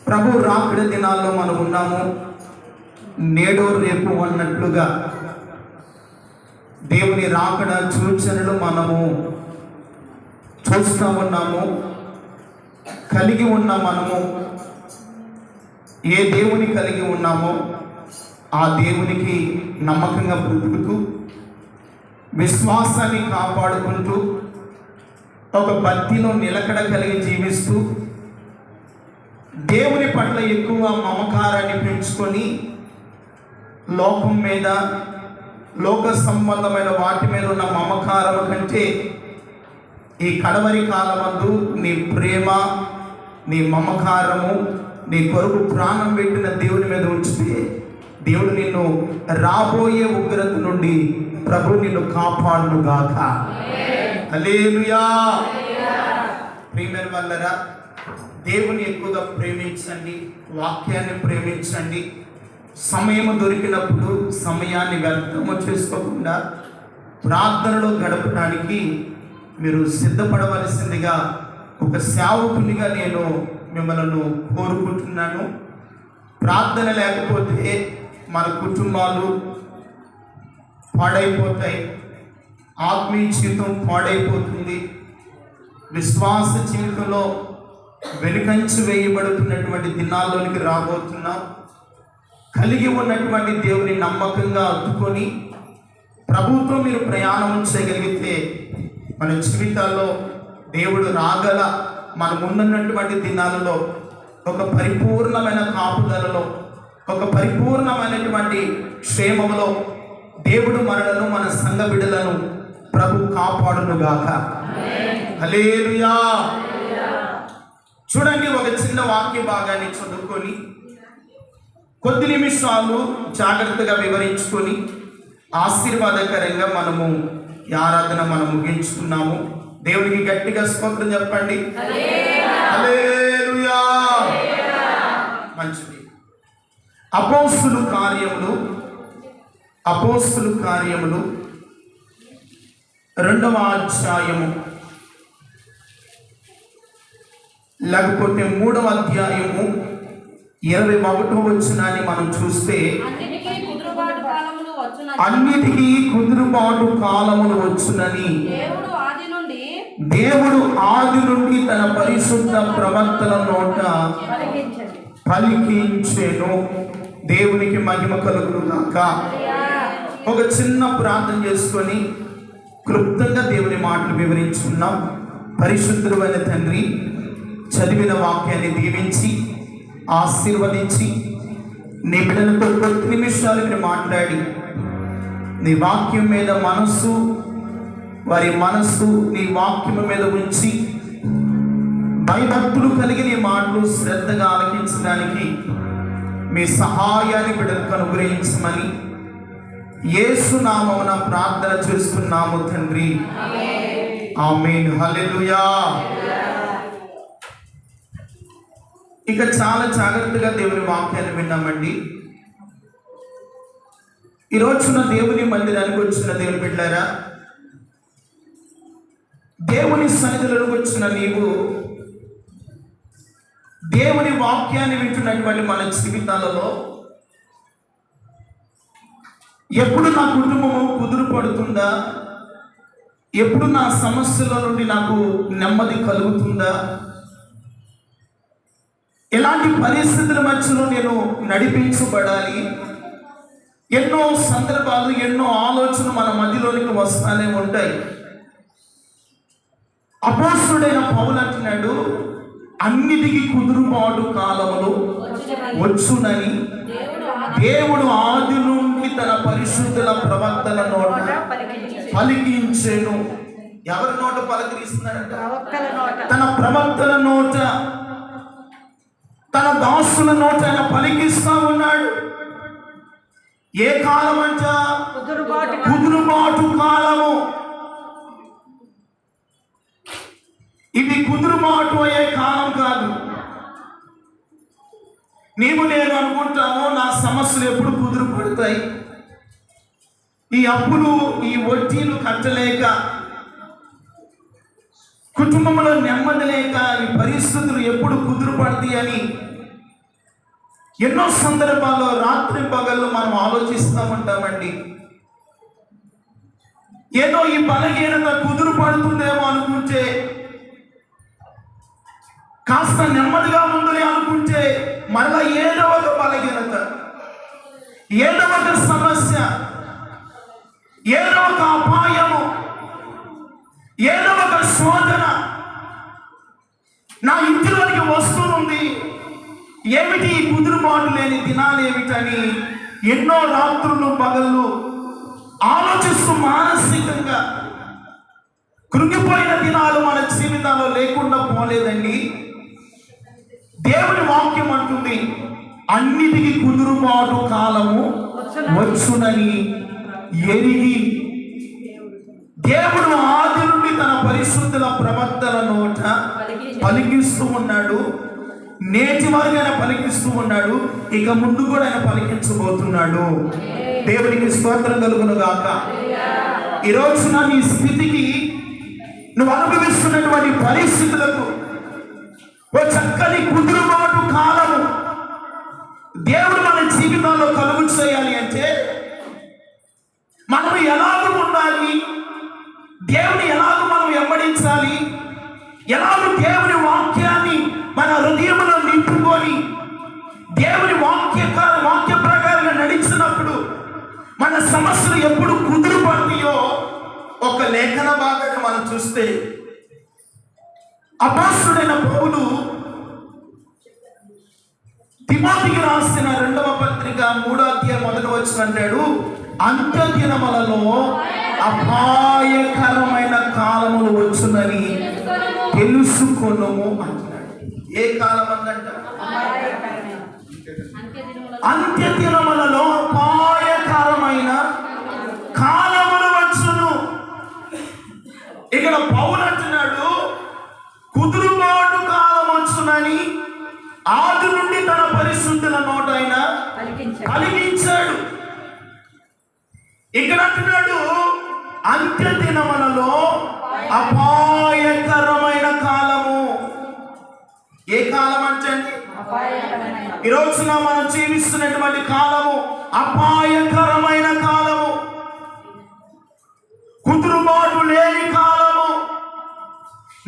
ప్రభు రాకడ దినాల్లో మనం ఉన్నాము. నేడో రేపు అన్నట్లుగా దేవుని రాకడ సూచనలు మనము చూస్తూ ఉన్నాము. కలిగి ఉన్న మనము ఏ దేవుని కలిగి ఉన్నామో ఆ దేవునికి నమ్మకంగా బ్రతుకుతూ విశ్వాసాన్ని కాపాడుకుంటూ ఒక భక్తిలో నిలకడ కలిగి జీవిస్తూ దేవుని పట్ల ఎక్కువ మమకారాన్ని పెంచుకొని లోకం మీద లోక సంబంధమైన వాటి మీద ఉన్న మమకారం కంటే ఈ కడవరి కాలమందు నీ ప్రేమ, నీ మమకారము, నీ కొరకు ప్రాణం పెట్టిన దేవుని మీద ఉంచితే దేవుడు నిన్ను రాబోయే ఉగ్రత నుండి ప్రభు నిన్ను కాపాడును గాక. హల్లెలూయా. ప్రియమైన వాళ్ళరా, దేవుని ఎక్కువగా ప్రేమించండి, వాక్యాన్ని ప్రేమించండి. సమయం దొరికినప్పుడు సమయాన్ని వ్యర్థము చేసుకోకుండా ప్రార్థనలో గడపడానికి మీరు సిద్ధపడవలసిందిగా ఒక సేవకునిగా నేను మిమ్మల్ని కోరుకుంటున్నాను. ప్రార్థన లేకపోతే మన కుటుంబాలు పాడైపోతాయి, ఆత్మీయ జీవితం పాడైపోతుంది, విశ్వాస జీవితంలో వెనుకంచి వేయబడుతున్నటువంటి దినాల్లోనికి రాబోతున్నాం. కలిగి ఉన్నటువంటి దేవుని నమ్మకంగా అద్దుకొని ప్రభుత్వం మీరు ప్రయాణం చేయగలిగితే మన జీవితాల్లో దేవుడు రాగల మన ముందున్నటువంటి దినాలలో ఒక పరిపూర్ణమైన కాపుదలలో, ఒక పరిపూర్ణమైనటువంటి క్షేమములో దేవుడు మనలను, మన సంఘ బిడ్డలను ప్రభు కాపాడునుగాక. హల్లెలూయా. చూడండి, ఒక చిన్న వాక్య భాగాన్ని చదువుకొని కొద్ది నిమిషాలు జాగ్రత్తగా వివరించుకొని ఆశీర్వాదకరంగా మనము ఈ ఆరాధన మనం ముగించుకున్నాము. దేవుడికి గట్టిగా స్తోత్రం చెప్పండి. హల్లెలూయా. మంచిది. అపోస్తుల కార్యములు 2వ అధ్యాయము లేకపోతే 3వ అధ్యాయము 21వ వచనాన్ని మనం చూస్తే అన్నిటికీ కుదురుబాటు కాలములు వచ్చునని దేవుడు ఆది నుండి తన పరిశుద్ధ ప్రవక్తల నోట పలికించెను. దేవునికి మహిమ కలుగును గాక. ఒక చిన్న ప్రార్థన చేసుకొని క్లుప్తంగా దేవుని మాటలు వివరించుకున్నాం. పరిశుద్ధుడైన తండ్రి, చదివిన వాక్యాన్ని దీవించి ఆశీర్వదించి నీ బిడ్డలతో కొద్ది నిమిషాలు మీరు మాట్లాడి నీ వాక్యం మీద వారి మనస్సు నీ వాక్యం మీద ఉంచి భయభక్తులు కలిగి నీ మాటలు శ్రద్ధగా ఆలకించడానికి మీ సహాయాన్ని బిడ్డలకు అనుగ్రహించమని యేసు నామమున ప్రార్థన చేస్తున్నాము తండ్రి. ఆమేన్. హల్లెలూయా. ఇక చాలా జాగ్రత్తగా దేవుని వాక్యాన్ని విన్నామండి. ఈరోజున దేవుని మందిరానికి వచ్చిన దేవుని బిడ్డలారా, దేవుని సన్నిధిలోకి వచ్చిన నీవు దేవుని వాక్యాన్ని వింటున్నటువంటి మన జీవితాలలో ఎప్పుడు నా కుటుంబము కుదురు పడుతుందా, ఎప్పుడు నా సమస్యల నుండి నాకు నెమ్మది కలుగుతుందా, ఎలాంటి పరిస్థితుల మధ్యలో నేను నడిపించబడాలి, ఎన్నో సందర్భాలు, ఎన్నో ఆలోచనలు మన మధ్యలోనికి వస్తానే ఉంటాయి. అపోస్తుడైన పౌలు అంటున్నాడు, అన్నిటికీ కుదురుబాటు కాలములు వచ్చునని దేవుడు ఆది నుండి తన పరిశుద్ధుల ప్రవక్తల నోట పలికించెను. ఎవరి నోట పలికిస్తున్నాడంట? తన ప్రవక్తల నోట, తన దాసుల నోట ఆయన పలికిస్తా ఉన్నాడు. ఏ కాలం అంట? కుదురుబాటు కాలము. ఇది కుదురుబాటు అయ్యే కాలం కాదు. నేను అనుకుంటాము నా సమస్యలు ఎప్పుడు కుదురు పడతాయి, ఈ అప్పులు, ఈ వడ్డీలు కట్టలేక, కుటుంబంలో నెమ్మది లేక, ఈ పరిస్థితులు ఎప్పుడు కుదురు పడతాయి అని ఎన్నో సందర్భాల్లో రాత్రి పగళ్ళు మనం ఆలోచిస్తూ ఉంటామండి. ఏదో ఈ బలహీనత కుదురు పడుతుందేమో అనుకుంటే, కాస్త నెమ్మదిగా ఉందని అనుకుంటే మరలా ఏదో ఒక బలహీనత, ఏదో ఒక సమస్య, ఏదో ఒక అపాయము, ఏదో ఒక శోధన నా ఇంటిలోనికి వస్తుంది. ఏమిటి ఈ కుదురుబాటు లేని దినాలు ఏమిటని ఎన్నో రాత్రులు పగళ్ళు ఆలోచిస్తూ మానసికంగా కృంగిపోయిన దినాలు మన జీవితాల్లో లేకుండా పోలేదండి. దేవుని వాక్యం అంటుంది, అన్నిటికీ కుదురుబాటు కాలము వచ్చునని ఎరిగి దేవుడు ఆది నుండి తన పరిశుద్ధుల ప్రవక్తల నోట పలికిస్తూ ఉన్నాడు. నేటి వరకు ఆయన పలికిస్తూ ఉన్నాడు. ఇక ముందు కూడా ఆయన పలికించబోతున్నాడు. దేవునికి స్తోత్రం కలుగును గాక. ఈరోజు నా నీ స్థితికి, నువ్వు అనుభవిస్తున్నటువంటి పరిస్థితులకు ఓ చక్కని కుదురుబాటు కాలము దేవుడు మన జీవితంలో కలుగు చేయాలి అంటే మనం ఎలాగూ ఉండాలి, దేవుని ఎలాగూ మనం వెంబడించాలి, ఎలాగూ దేవుని వాక్యాన్ని మన హృదయంలో నింపుకొని దేవుని వాక్య ప్రకారంగా నడిచినప్పుడు మన సమస్యలు ఎప్పుడు కుదురు పడతాయో ఒక లేఖన భాగాన్ని మనం చూస్తే, అపోస్తలుడైన పౌలు తిమోతికి రాసిన 2వ పత్రిక 3వ అధ్యాయం 1వ వచనం అంటాడు, అంత్య దినములలో అపాయకరమైన కాలములు వచ్చునని తెలుసుకొనుము అంటాడు. ఏ కాలం అందంట? అంత్య దినములలో అపాయకరమైన కాలములు వచ్చును. ఇక్కడ పౌలు అంటున్నాడు, కుదురుబాటు కాలం వచ్చునని ఆది నుండి తన పరిశుద్ధుల నోట ఆయన కలిగించాడు. ఇక్కడ అంటున్నాడు, అంత్య దినములలో అపాయకరమైన కాలము. ఏ కాలం అంటే ఈ రోజున మనం జీవిస్తున్నటువంటి కాలము అపాయకరమైన కాలము, కుదురుబాటు లేని కాలము,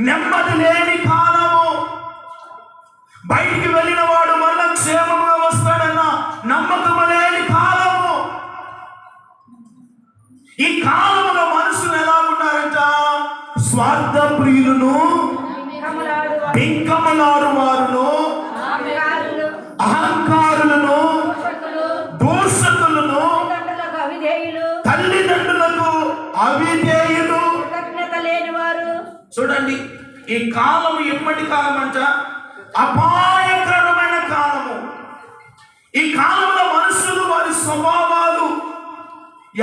నెమ్మది లేని కాలము. బయటికి వెళ్ళిన వాడు మళ్ళా క్షేమంగా వస్తాడన్న నమ్మకం లేని కాలము. ఈ కాలంలో మనుషులు ఎలా ఉన్నారంట? స్వార్థ ప్రియులను, బింకములాడు వారును, అహంకారులను, దూషకులను, తల్లిదండ్రులకు అవిధేయులు. చూడండి, ఈ కాలం ఎప్పటి కాలం అంట? అపాయకరమైన కాలము. ఈ కాలంలో మనుషులు వారి స్వభావాలు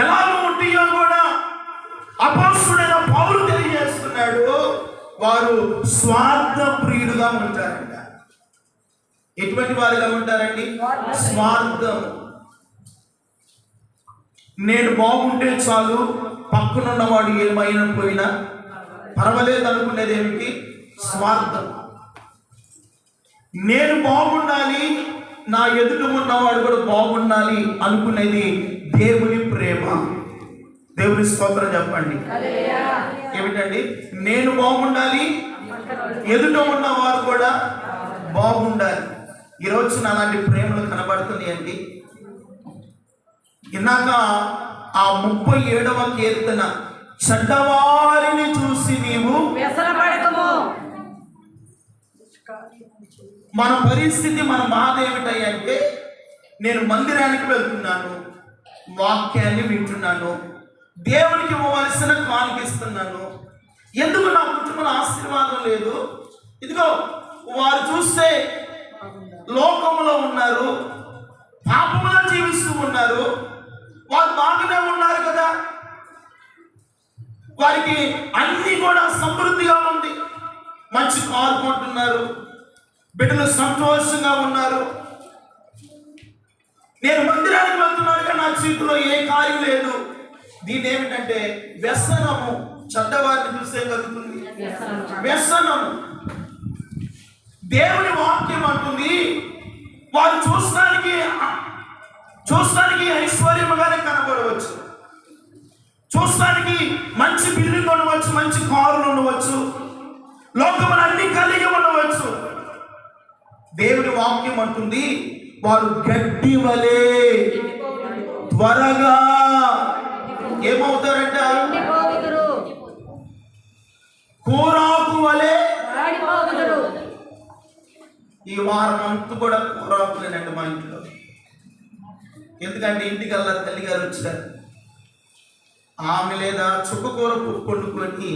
ఎలాగో ఉంటాయో కూడా అపోస్తలుడైన పౌలు తెలియజేస్తున్నాడు. వారు స్వార్థ ప్రియులుగా ఉంటారంట. ఎటువంటి వారిగా ఉంటారండి? స్వార్థం. నేను బాగుంటే చాలు, పక్కనున్నవాడు ఏమైనా పోయినా పర్వాలేదు అనుకునేది ఏమిటి? స్వార్థం. నేను బాగుండాలి, నా ఎదుట ఉన్నవాడు కూడా బాగుండాలి అనుకునేది దేవుని ప్రేమ. దేవుని స్తోత్రం చెప్పండి. ఏమిటండి? నేను బాగుండాలి, ఎదుట ఉన్నవారు కూడా బాగుండాలి. ఈరోజు అలాంటి ప్రేమలు కనబడుతున్నాయండి. ఇందాక ఆ 37వ కీర్తన, చెడ్డవారిని చూసి నీవు వ్యసనపడకము. మన పరిస్థితి, మన బాధ ఏమిటంటే, నేను మందిరానికి వెళ్తున్నాను, వాక్యాన్ని వింటున్నాను, దేవునికి ఇవ్వవలసిన కానుకిస్తున్నాను, ఎందుకు నా కుటుంబంలో ఆశీర్వాదం లేదు? ఇదిగో వారు చూస్తే లోకంలో ఉన్నారు, పాపంలో జీవిస్తూ ఉన్నారు, వారు బాగానే ఉన్నారు కదా, వారికి అన్ని కూడా సమృద్ధిగా ఉంది, మంచి కారు కొంటున్నారు, బిడ్డలు సంతోషంగా ఉన్నారు. నేను మందిరానికి వెళ్తున్నాను కానీ నా జీవితంలో ఏ కార్యం లేదు. దీని ఏమిటంటే వ్యసనము. చెడ్డవారిని చూస్తే కలుగుతుంది వ్యసనము. దేవుని వాక్యం అంటుంది, వారు చూస్తానికి ఐశ్వర్యముగానే కనబడవచ్చు, చూస్తానికి మంచి బిల్డింగ్ ఉండవచ్చు, మంచి కారులు ఉండవచ్చు, లోకములు అన్ని కలిగి ఉండవచ్చు. దేవుని వాక్యం అంటుంది వారు గడ్డి వలె త్వరగా ఏమవుతారంట? కూరాకు వలె. ఈ వారం అంతా కూడా కూరాకులేనండి మా ఇంట్లో. ఎందుకంటే ఇంటికల్లా తల్లి గారు వచ్చారు. ఆమె లేదా చుక్కకూర కొనుక్కొని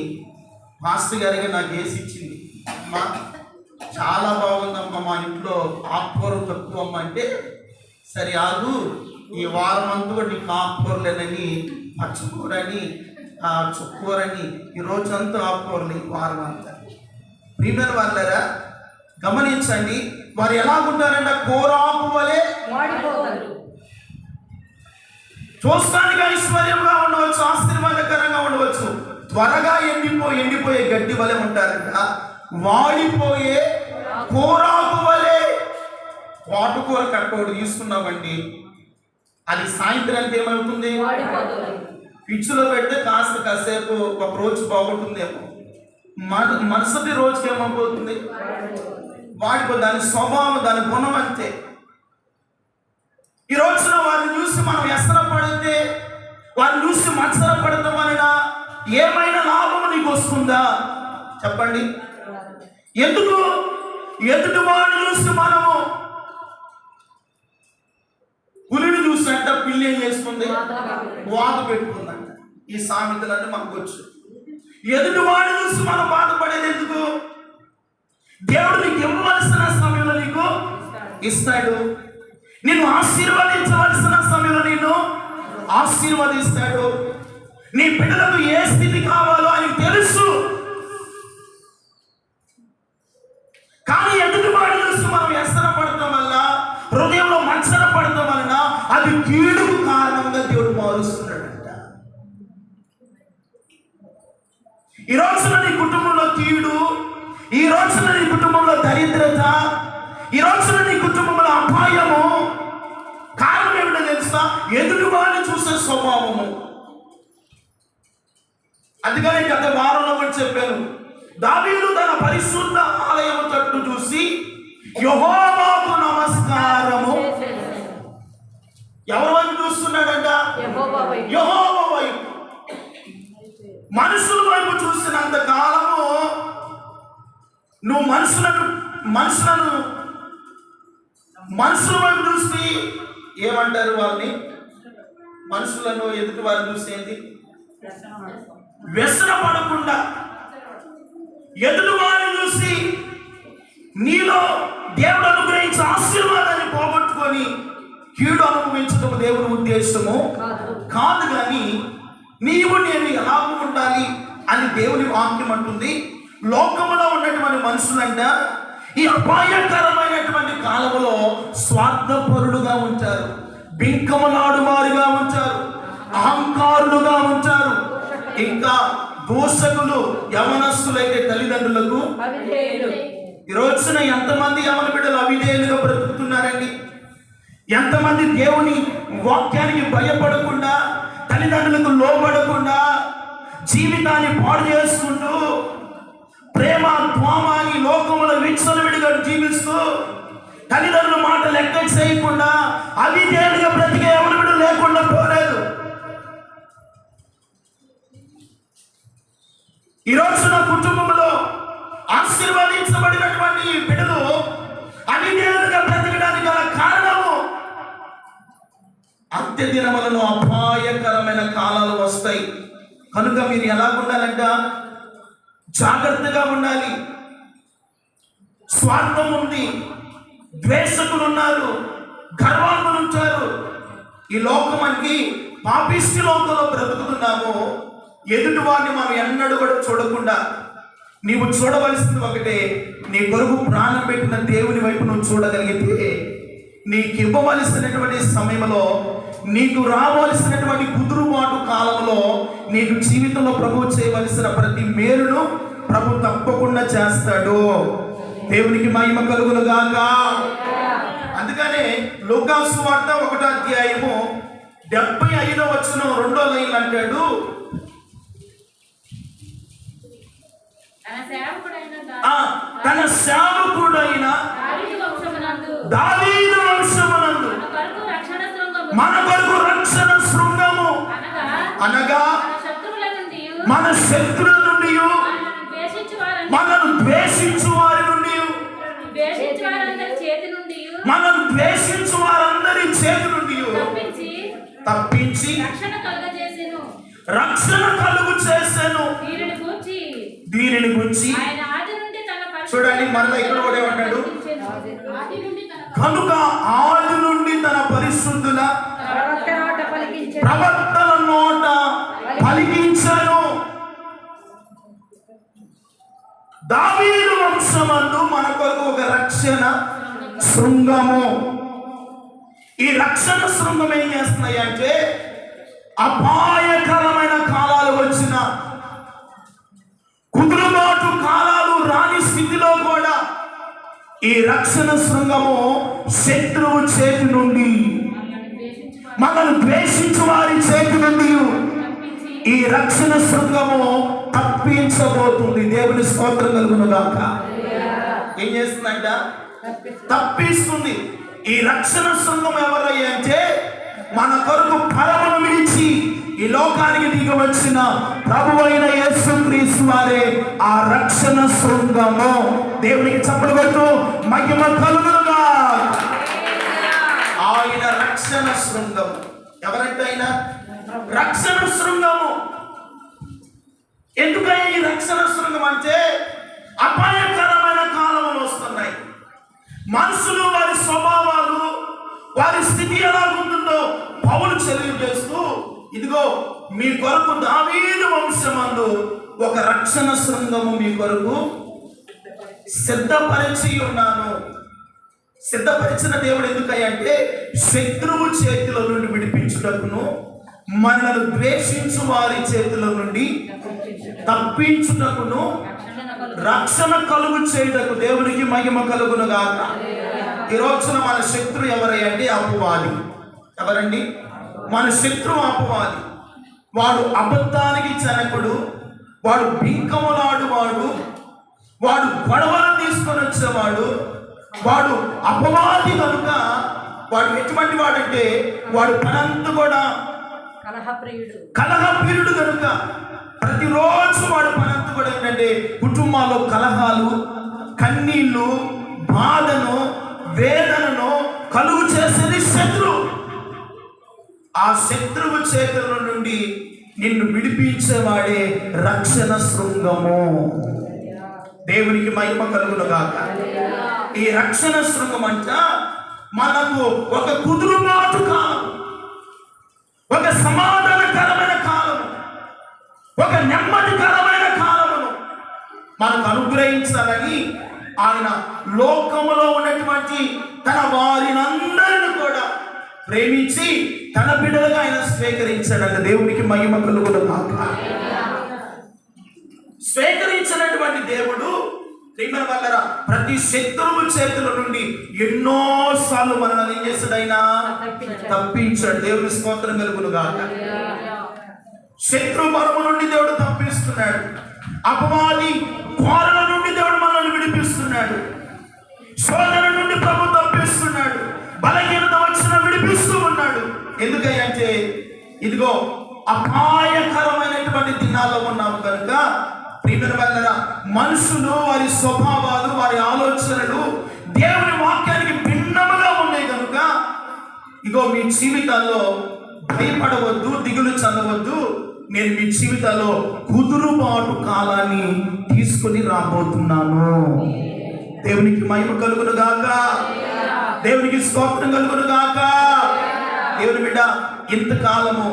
మాస్టర్ గారికి నాకు వేసి ఇచ్చింది. అమ్మా చాలా బాగుందమ్మా, మా ఇంట్లో ఆకుకూర తక్కువ అమ్మ అంటే, సరే ఆగు ఈ వారం అంతా కూడా నీకు ఆకుకూరలేనని, పచ్చకూరని, చుక్కూరని, ఈ రోజంతా ఆకుకూరలు ఈ వారం అంతా. ప్రియమైన వాళ్ళారా గమనించండి, వారు ఎలాగుంటారంటే కూరాకు వలె. చూస్తానికి ఐశ్వర్యంగా ఉండవచ్చు, ఆశీర్వాదకరంగా ఉండవచ్చు, త్వరగా ఎండిపోయే గడ్డి వలె ఉంటారంట. వాడిపోయే కూరాకు వలె. వాటుకూర కట్టోడు తీసుకున్నామండి, అది సాయంత్రానికి ఏమవుతుంది? ఫ్రిడ్జ్లో పెడితే కాసేపు ఒక రోజు బాగుంటుందేమో, మరుసటి రోజుకి ఏమైపోతుంది? వాడిపో. దాని స్వభావం, దాని గుణం అంతే. ఈ రోజున వారిని చూసి మనం వ్యసన పడితే, వారిని చూసి మత్సర పడటం వలన ఏమైనా లాభం నీకు వస్తుందా? చెప్పండి. ఎందుకు? ఎదుటి వాడిని చూసి మనము, పులిని చూసినట్ట పిల్లి ఏం చేసుకుంది? వాత పెట్టుకుందంట. ఈ సామెతలన్నీ మనకు వచ్చు. ఎదుటి వాడిని చూసి మనం బాధపడేది ఎందుకు? దేవుడు నీకు ఇవ్వవలసిన సమయంలో నీకు ఇస్తాడు. నిన్ను ఆశీర్వదించవలసిన సమయంలో నిన్ను ఆశీర్వదిస్తాడు. నీ బిడ్డలకు ఏ స్థితి కావాలో ఆయనకు తెలుసు. కానీ ఎదుటి వాడిని చూసి మనం వ్యసన పడటం వల్ల, హృదయంలో మత్సర పడటం వలన అది కీడుకు కారణంగా దేవుడు మారుస్తున్నాడంట. ఈ రోజున నీ కుటుంబంలో కీడు, ఈ రోజున నీ కుటుంబంలో దరిద్రత, ఈ రోజున నీ కుటుంబంలో అపాయము, కారణం ఏమిటో తెలుసా? ఎదుటి వాడిని చూసే స్వభావము. అందుకని గత వారంలో కూడా చెప్పాను, దావీదు తన పరిశుద్ధ ఆలయము తట్టు చూసి యెహోవాకు నమస్కారము. ఎవరి వైపు చూస్తున్నాడంట? యెహోవా వైపు. మనుషుల వైపు చూసినంత కాలము నువ్వు మనుషుల వైపు చూసి ఏమంటారు? వాళ్ళని, మనుషులను ఎదుటి వారిని చూసి ఏంటి? వ్యసన పడకుండా ఎదుటి వారిని చూసి నీలో దేవుడు అనుగ్రహించే ఆశీర్వాదాన్ని పోగొట్టుకొని కీడు అనుభవించడం దేవుని ఉద్దేశము కాదు. కానీ నీవు నేను ఎలాగూ ఉండాలి అని దేవుని వాక్యం అంటుంది. లోకములో ఉన్నటువంటి మనుషులంట ఈ అపాయకరమైనటువంటి కాలంలో స్వార్థపరులుగా ఉంటారు, బింకములాడువారుగా ఉంటారు, అహంకారులుగా ఉంటారు, ఇంకా దోషకులు. యవనస్తులైతే తల్లిదండ్రులకు. ఈ రోజున ఎంతమంది యవన బిడ్డలు అవిధేయులుగా బ్రతుకుతున్నారండి? ఎంతమంది దేవుని వాక్యానికి భయపడకుండా, తల్లిదండ్రులకు లోబడకుండా జీవితాన్ని పాడు చేసుకుంటూ, ప్రేమ త్వామాని లోకములో విచ్చలవిడిగా జీవిస్తూ, తల్లిదండ్రుల మాట లెక్క చేయకుండా అవిధేయులుగా బ్రతికే యవన బిడ్డలు లేకుండా పోలేదు. ఈ రోజున కుటుంబంలో ఆశీర్వదించబడినటువంటి బిడ్డలు అవిధేయులుగా బ్రతకడానికి గల కారణము, అంత్య దినములలో అపాయకరమైన కాలాలు వస్తాయి. కనుక మీరు ఎలా ఉండాలంట? జాగ్రత్తగా ఉండాలి. స్వార్థం ఉంది, ద్వేషకులు ఉన్నారు, గర్వాలు ఉంటారు. ఈ లోకం మనకి పాపిష్టి లోకంలో బ్రతుకుతున్నాము. ఎదుటి వారిని మనం ఎన్నడూ కూడా చూడకుండా, నీవు చూడవలసింది ఒకటే, నీ కొరకు ప్రాణం పెట్టిన దేవుని వైపు నువ్వు చూడగలిగితే నీకు ఇవ్వవలసినటువంటి సమయంలో, నీకు రావలసినటువంటి కుదురుబాటు కాలంలో, నీకు జీవితంలో ప్రభు చేయవలసిన ప్రతి మేలును ప్రభు తప్పకుండా చేస్తాడు. దేవునికి మహిమ కలుగును గాక. అందుకని లూకా సువార్త 1వ అధ్యాయము 75వ వచనం 2వ లైన్ అంటాడు, తన సేవకుడైన దావీదు వంశమునందు మన కొరకు రక్షణ శృంగము అనగా మన శత్రువుల నుండి మనను ద్వేషించు వారి నుండి మనను ద్వేషించు వారందరి చేతి నుండి తప్పించి రక్షణ కలుగు చేసెను. దీనిని గురించి చూడండి, మరలా ఇక్కడ కూడా ఏమంటాడు, కనుక ఆది నుండి తన పరిశుద్ధుల ప్రవక్తల నోట పలికించెను. దావీదు వంశమందు మన కొరకు ఒక రక్షణ శృంగము. ఈ రక్షణ శృంగం ఏం చేస్తున్నాయి అంటే, అపాయకరమైన కాలాలు వచ్చిన, కుదురుబాటు కాలాలు రాని స్థితిలో కూడా ఈ రక్షణ శృంగము శత్రువు చేతి నుండి, మనల్ని ద్వేషించు వారి చేతి నుండి ఈ రక్షణ శృంగము తప్పించబోతుంది. దేవుని స్తోత్రం కలుగును గాక. ఏం చేస్తుందంట? తప్పిస్తుంది. ఈ రక్షణ శృంగం ఎవరయ్యా అంటే, మన కొరకు పరమను విడిచి ఈ లోకానికి దిగి వచ్చిన ప్రభువైన యేసుక్రీస్తు వారే ఆ రక్షణ శృంగము. దేవునికి చప్పట్లు కొట్టు, మహిమ కలుగునుగా. ఆయన రక్షణ శృంగము. ఎవరంటే ఆయన రక్షణ శృంగము. ఎందుకని ఈ రక్షణ శృంగం అంటే, అపాయకరమైన కాలములు వస్తున్నాయి. మనుషులు వారి స్వభావాలు, వారి స్థితి ఎలా ఉంటుందో పౌలు తెలియజేస్తూ, ఇదిగో మీ కొరకు దావీదు వంశమందు ఒక రక్షణ శృంగము మీ కొరకు సిద్ధపరిచి ఉన్నాను. సిద్ధపరిచిన దేవుడు ఎందుకంటే, శత్రువు చేతిలో నుండి విడిపించుటకును, మనల్ని ద్వేషించు వారి చేతిలో నుండి తప్పించుటకును, రక్షణ కలుగు చేయుటకు. దేవునికి మహిమ కలుగును గాక. ఈ రోజున మన శత్రువు ఎవరంటే అపవాది. ఎవరండి? మన శత్రువు అపవాది. వాడు అబద్ధానికి జనకుడు, వాడు బింకములాడు వాడు, వాడు గొడవలు తీసుకొని వచ్చేవాడు, వాడు అపవాది కనుక వాడు ఎటువంటి వాడంటే, వాడు పనంతా కూడా కలహప్రియుడు కనుక ప్రతిరోజు వాడు పనంతా కూడా ఏంటంటే, కుటుంబాల్లో కలహాలు, కన్నీళ్లు, బాధను, వేదనను కలుగు చేసేది శత్రువు. ఆ శత్రువు చేతుల నుండి నిన్ను విడిపించేవాడే రక్షణ శృంగము. దేవునికి మహిమ కలుగును గాక. ఈ రక్షణ శృంగం అంట మనకు ఒక కుదురుబాటు కాలం, ఒక సమాధానకరమైన కాలం, ఒక నెమ్మదికరమైన కాలమును మనకు అనుగ్రహించాలని ఆయన లోకములో ఉన్నటువంటి తన వారినందరిని కూడా ప్రేమించి తన బిడ్డలుగా ఆయన స్వీకరించాడంట. దేవునికి మహిమ కలుగును గాక. స్వీకరించినటువంటి దేవుడు ప్రియమైన వాళ్ళరా, ప్రతి శత్రువు చేతుల నుండి ఎన్నో సార్లు మనల్ని ఏం చేస్తాడు? ఆయన తప్పించాడు. దేవుని స్తోత్రం కలుగును గాక. శత్రు బలము నుండి దేవుడు తప్పిస్తున్నాడు. అపవాది కోరల నుండి దేవుడు మనల్ని విడిపిస్తున్నాడు. శోధన నుండి ప్రభు తప్పిస్తున్నాడు. బలహీనత వచ్చిన విడిపిస్తూ ఉన్నాడు. ఎందుకంటే ఇదిగో అపాయకరమైనటువంటి దినాల్లో ఉన్నాము కనుక ప్రియమైన వాళ్ళరా, మనుషులు వారి స్వభావాలు, వారి ఆలోచనలు దేవుని వాక్యానికి భిన్నముగా ఉన్నాయి కనుక ఇగో మీ జీవితాల్లో భయపడవద్దు, దిగులు చెందవద్దు. నేను మీ జీవితాల్లో కుదురుబాటు కాలాన్ని తీసుకుని రాబోతున్నాను. దేవునికి మహిమ కలుగును గాక. దేవునికి స్తోత్రం కలుగును గాక. దేవుని బిడ్డ, ఇంతకాలము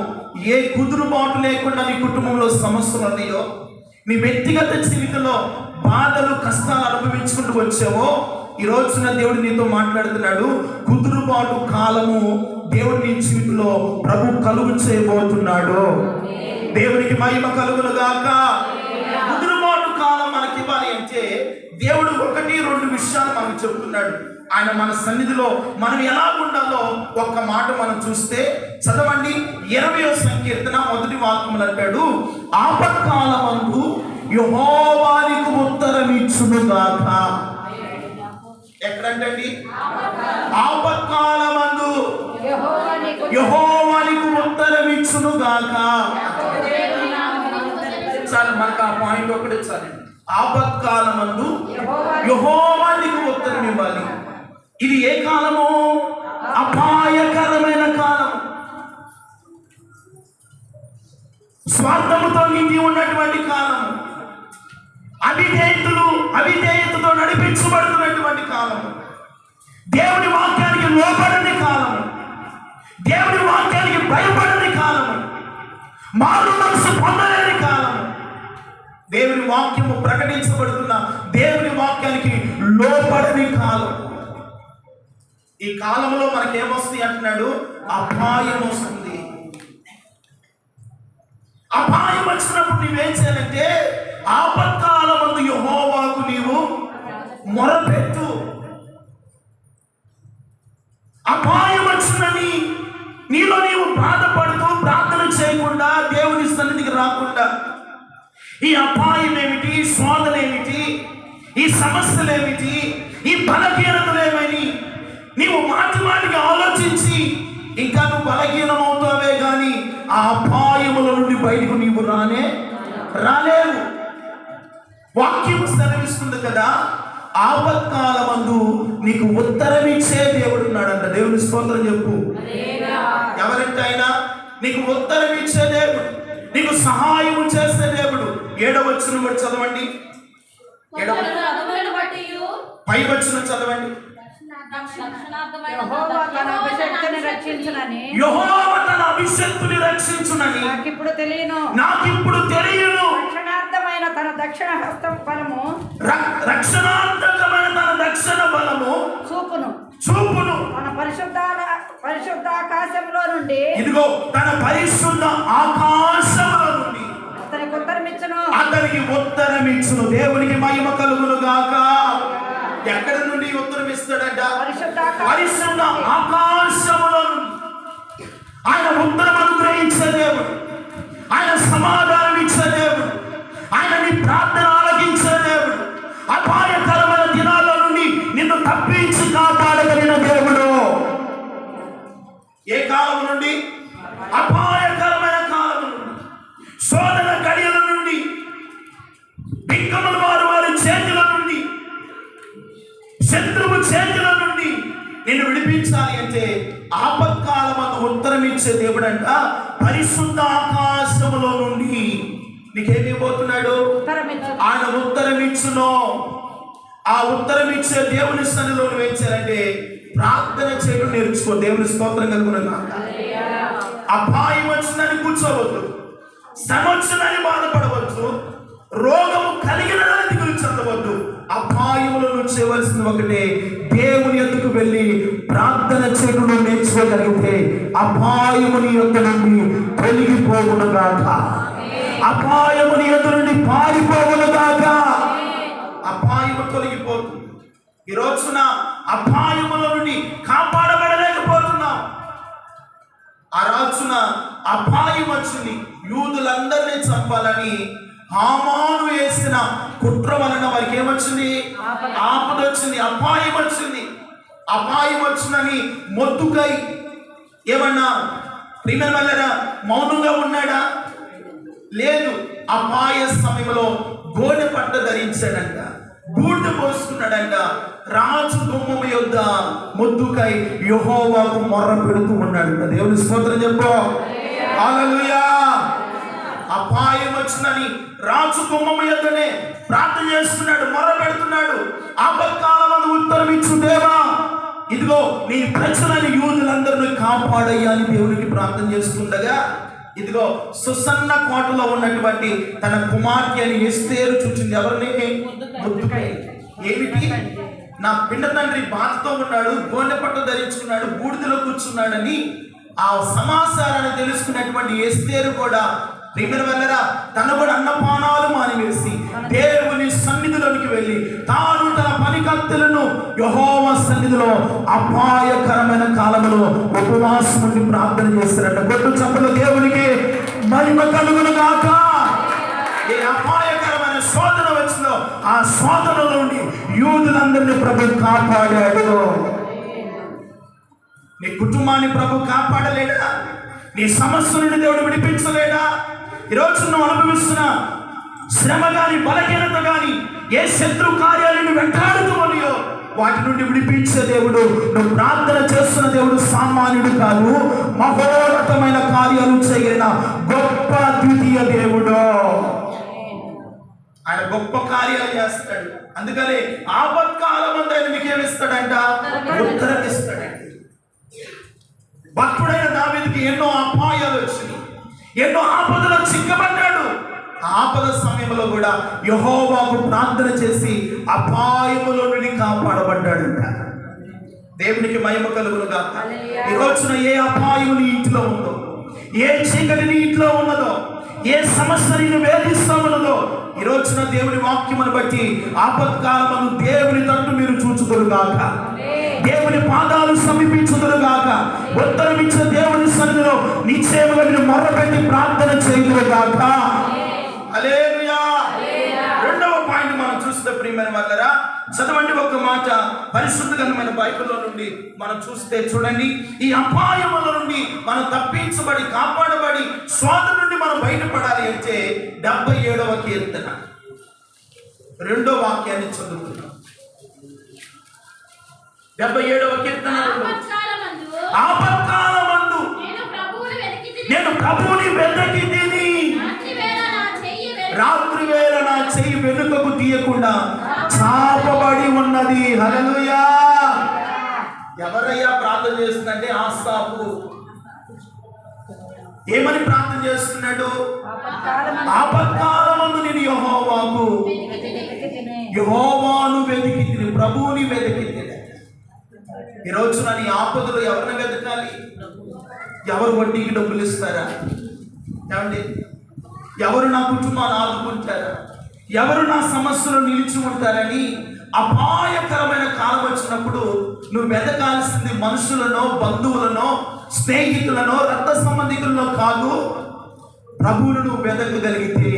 ఏ కుదురుబాటు లేకుండా నీ కుటుంబంలో సమస్యలు ఉన్నాయో, నీ వ్యక్తిగత జీవితంలో బాధలు, కష్టాలు అనుభవించుకుంటూ వచ్చావో, ఈ రోజున దేవుడు నీతో మాట్లాడుతున్నాడు. కుదురుబాటు కాలము దేవుడు నీ జీవితంలో ప్రభు కలుగు చేయబోతున్నాడు. దేవునికి మహిమ కలుగును గాక. కుదురుబాటు కాలం మనకి ఇవ్వాలి అంటే అంటే దేవుడు 1-2 విషయాలు మనకు చెబుతున్నాడు. ఆయన మన సన్నిధిలో మనం ఎలా ఉండాలో ఒక్క మాట మనం చూస్తే చదవండి. 20వ సంకీర్తన 1వ వాక్యములు అంటాడు, ఆపత్కాలమందు యెహోవానికి ఉత్తరమిచ్చునుగాక. ఎక్కడంటండి? ఆపత్కాలమందు యెహోవానికి ఉత్తరమిచ్చునుగాక. చాలు, మనకు ఆ పాయింట్ ఒకటి చాలు. ఆపత్కాలమందు యెహోవానికి ఉత్తరం ఇవ్వాలి. ఇది ఏ కాలము? అపాయకరమైన కాలం. స్వార్థముతో నిండి ఉన్నటువంటి కాలం. అవిధేయతతో నడిపించబడుతున్నటువంటి కాలం. దేవుని వాక్యానికి లోబడని కాలం. దేవుని వాక్యానికి భయపడని కాలం. మారు మనసు పొందలేని కాలం. దేవుని వాక్యము ప్రకటించబడుతున్న దేవుని వాక్యానికి లోబడని కాలం. ఈ కాలంలో మనకేమొస్తుంది అంటున్నాడు? అపాయం వస్తుంది. అపాయం వచ్చినప్పుడు నువ్వేం చేయాలంటే ఆపత్కాలమందు యెహోవాకు నీవు మొరపెట్టు. అపాయం వచ్చిందని నీలో నీవు బాధపడుతూ ప్రార్థన చేయకుండా దేవుని సన్నిధికి రాకుండా ఈ అపాయం ఏమిటి, శోధన ఏమిటి, ఈ సమస్యలు ఏమిటి, ఈ బలహీనతలేమని నీవు మాటికి ఆలోచించి ఇంకా నువ్వు బలహీనమవుతావే కానీ ఆ అపాయముల నుండి బయటకు నీవు రాలేవు. వాక్యం సెలవిస్తుంది కదా, ఆపత్కాలమందు నీకు ఉత్తరమిచ్చే దేవుడు ఉన్నాడంట. దేవుని స్తోత్రం చెప్పు. ఎవరంటే ఆయన నీకు ఉత్తరం ఇచ్చే దేవుడు, నీకు సహాయం చేసే దేవుడు. 7వ వచనం కూడా చదవండి. 7వ పై వచనం చదవండి. యెహోవా తన అభిషేక్తుని రక్షించునని నాకిప్పుడు తెలియను. రక్షణార్థమైన తన దక్షిణ హస్తం బలము చూపును మన పరిశుద్ధ ఆకాశంలో నుండి, ఇదిగో తన పరిశుద్ధ ఆకాశంలో నుండి అతనికి ఉత్తరమిచ్చును. దేవునికి మహిమ కలుగును గాక. ఎక్కడి నుండి ఉత్తరం ఇస్తాడంట? పరిశుద్ధ ఆకాశములో నుండి ఆయన ఉత్తరం అనుగ్రహించే దేవుడు. ఆయన సమాధానం ఇచ్చే దేవుడు. ఆయన నీ ప్రార్థన ఆలకించే దేవుడు. అపాయకరమైన దినాల నుండి నిన్ను తప్పించి కాపాడగలిగిన దేవుడు. ఏ కాలం నుండి? అపాయకరమైన కాలం నుండి, శోధన గడియల నుండి, బిక్కముల వారి చేతుల నుండి, శత్రువు చేతుల నుండి నిన్ను విడిపించాలి అంటే ఆపత్కాలమందు ఉత్తరం ఇచ్చే దేవుడు అంట. పరిశుద్ధ ఆకాశములో నుండి నీకేమిపోతున్నాడు? ఆయన ఉత్తరం ఇచ్చును. ఆ ఉత్తరం ఇచ్చే దేవుని సన్నిధిలో నువ్వేం చేయాలంటే ప్రార్థన చేయడం నేర్చుకో. దేవుని స్తోత్రం కలుగునుగా. అపాయం వచ్చిందని కూర్చోవద్దు, శ్రమ వచ్చిందని బాధపడవద్దు, రోగము కలిగినదని దిగులు చెందవద్దు. అపాయముల నుంచి చేయవలసింది ఒకటే, దేవుని యొద్దకు వెళ్ళి ప్రార్థన చేయడం నేర్చుకోగలిగితే అపాయముని యొద్ద నుండి తొలగిపోవునుగాక. అపాయముని యొద్ద నుండి పారిపోవునుగాక. అపాయము తొలగిపోతుంది. ఈ రోజున అపాయముల నుండి కాపాడబడలేకపోతున్నాం. ఆ రోజున అపాయం వచ్చింది. యూదులందరినీ చంపాలని హామాను వేసిన కుట్ర వలన వారికి ఏమొచ్చింది? ఆపద వచ్చింది. అపాయం వచ్చింది. అపాయం వచ్చిందని మొద్దుకై ఏమన్నా ప్రియమైన మౌనంగా ఉన్నాడా? లేదు. అపాయ సమయంలో గోనె పట్ట ధరించాడంట, బూడిద పోసుకున్నాడంట. రాజు గుమ్మము యొద్ద మొద్దుకై యెహోవాకు మొర్ర పెడుతూ ఉన్నాడంట. దేవుని స్తోత్రం చెప్పు. హల్లెలూయా. అపాయం వచ్చిందని రాజు గుమ్మము యొద్దనే ప్రార్థన చేస్తున్నాడు, మొర్ర పెడుతున్నాడు. ఆపత్కాలమందు ఉత్తరం ఇచ్చు దేవా, ఇదిగో నీ ప్రజలని యూదులందరినీ కాపాడయ్యాని దేవునికి ప్రార్థన చేస్తుండగా, ఇదిగో సుసన్న కోటలో ఉన్నటువంటి తన కుమార్తె అని ఎస్తేరు చూసింది. ఎవరిని? మొర్దెకై. ఏమిటి? నా పిండ తండ్రి బాధతో ఉన్నాడు, గోనె పట్టు ధరించుకున్నాడు, బూడిదలో కూర్చున్నాడని ఆ సమాచారాన్ని తెలుసుకున్నటువంటి ఎస్తేరు కూడా ప్రియమైన వాళ్ళరా, తను కూడా అన్నపానాలు మానివేసి దేవుని సన్నిధిలోనికి వెళ్ళి తాను తన పనికత్తెలను యెహోవా సన్నిధిలో అపాయకరమైన కాలంలో ఉపవాసం ఉండి ప్రార్థన చేస్తారట. గొడ్డు చప్పలు దేవునికి మహిమ కలుగును గాక. ఏ అపాయకరమైన శోధన వచ్చిందో ఆ శోధన నుండి యూదులందరినీ ప్రభు కాపాడాడు. నీ కుటుంబాన్ని ప్రభు కాపాడలేడా? నీ సమస్య నుండి దేవుడు విడిపించలేడా? ఈరోజు నువ్వు అనుభవిస్తున్న శ్రమ గాని బలహీనత గాని ఏ శత్రు కార్యాలను వెంటాడుతూ ఉన్నాయో వాటి నుండి విడిపించే దేవుడు, నువ్వు ప్రార్థన చేస్తున్న దేవుడు సామాన్యుడు కాదు, మహోన్నతమైన కార్యాలు చేయగలిగిన గొప్ప ద్వితీయ దేవుడు. ఆయన గొప్ప కార్యాలు చేస్తాడు. అందుకని ఆపత్కాలం అంతా ఆయన మీకేమిస్తాడంట? ఉత్తరం ఇస్తాడండి. భక్తుడైన దావీదుకి ఎన్నో అపాయాలు వచ్చినాయి, ఎన్నో ఆపదలు చిక్కబడ్డాడు. ఆపద సమయంలో కూడా యెహోవాకు ప్రార్థన చేసి అపాయములో నుండి కాపాడబడ్డాడంట. దేవునికి మహిమ కలుగును గాక. ఈ రోజున ఏ అపాయము నీ ఇంట్లో ఉందో, ఏ చీకటి నీ ఇంట్లో ఉన్నదో, ఏ సమస్య నిన్ను వేధిస్తా ఉన్నదో, ఈ రోజున దేవుని వాక్యమును బట్టి ఆపత్కాలమును దేవుని తట్టు మీరు చూచుదురుగాక, దేవుని పాదాలు సమీపించుదురుగాక, ఉత్తరమిచ్చిన దేవుని సన్నిధిలో నిశ్చయముగా మీరు మొరపెట్టి ప్రార్థన చేయుదురుగాక. హల్లెలూయా. రెండవ పాయింట్ మనం చూస్తే ప్రియమైన వాళ్ళరా, చదవండి ఒక మాట పరిశుద్ధ గ్రంథమైన బైబిల్లో నుండి మనం చూస్తే చూడండి. ఈ అపాయముల నుండి మనం తప్పించబడి కాపాడబడి శోధన నుండి మనం బయటపడాలి అంటే 77వ కీర్తన 2వ వాక్యాన్ని చదువుతున్నాం. 77వ కీర్తన ఆపత్కాలమందు నేను ప్రభువుని వెతికి తిని రాత్రి వేళ నా చెయ్యి వెనుకకు తీయకుండా చాపబడి ఉన్నది. హల్లెలూయా. ఎవరయ్యా ప్రార్థన చేస్తుందంటే ఆసాపు. ఏమని ప్రార్థన చేస్తున్నాడు? ఆపత్కాలమందు నేను యెహోవాను వెతికి తిని, ప్రభువుని వెతికి తిని. ఈ రోజున నీ ఆపదలు ఎవరిని వెతకాలి? ఎవరు వడ్డీకి డబ్బులు ఇస్తారా? ఏమండి, ఎవరు నా కుటుంబాన్ని ఆదుకుంటారా? ఎవరు నా సమస్యలు నిలిచి ఉంటారని అపాయకరమైన కాలం వచ్చినప్పుడు నువ్వు వెతకాల్సింది మనుషులనో, బంధువులనో, స్నేహితులనో, రక్త సంబంధికులనో కాదు, ప్రభువును నువ్వు వెతకగలిగితే